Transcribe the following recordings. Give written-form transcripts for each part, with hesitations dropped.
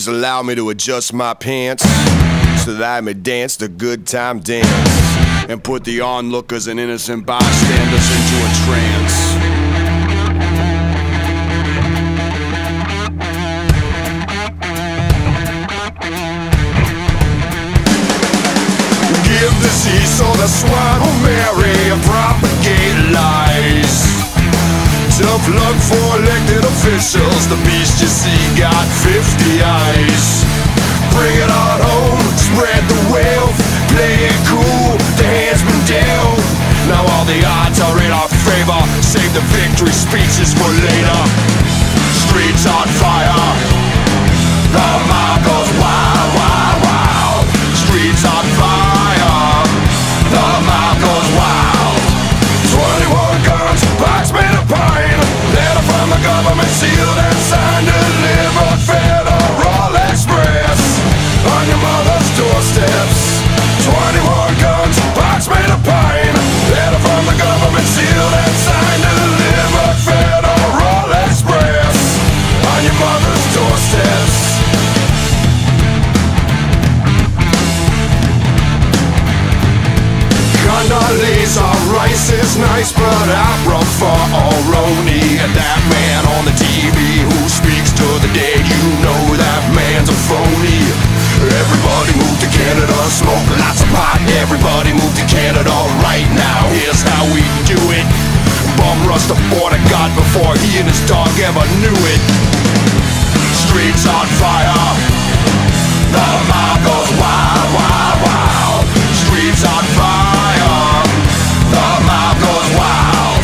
Please allow me to adjust my pants so that I may dance the good time dance and put the onlookers and innocent bystanders into a trance. Give disease so the swine will marry and propagate lies. Tough luck for elected officials. The beast you see got 50 eyes. Bring it on home, spread the wealth, play it cool, the hand's been dealt. Now all the odds are in our favor. Save the victory speeches for later. Streets on fire, the mob goes wild, wild, wild. Streets on fire, the mob goes wild. 21 guns, box made of pine, letter from the government sealed and signed, delivered Federal Express on your mother's doorsteps. 21 guns, box made of pine, letter from the government sealed and signed, delivered Federal Express on your mother's doorsteps. Condoleezza Rice is nice, but I prefer Oroni. And that man on the TV who speaks to the dead, you know that man's a phony. Everybody move to Canada, smoke lots of pot. Everybody move to Canada right now. Here's how we do it. Bum rush the border guard before he and his dog ever knew it. Streets on fire, the mob goes wild, wild, wild. Streets on fire, the mob goes wild.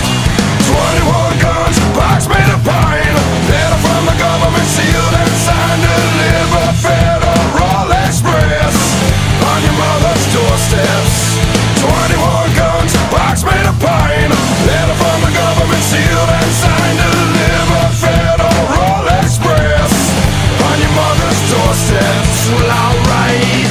21 guns, box made of pine, letter from the government sealed and signed, delivered Federal Express on your mother's doorsteps. 21 guns, box made of pine, letter from the government sealed and signed, delivered Federal Express on your mother's doorsteps. Well, alright.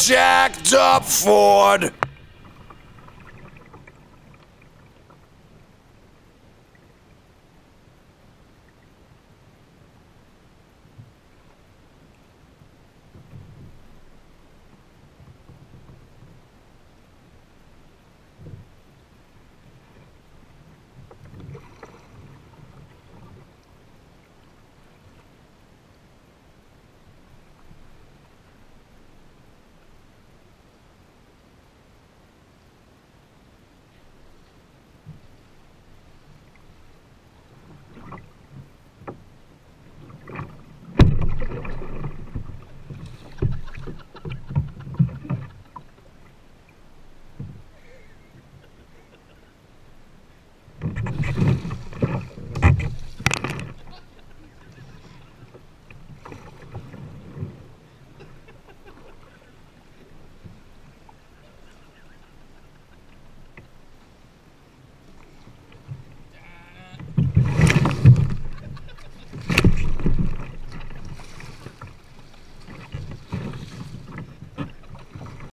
jacked up Ford.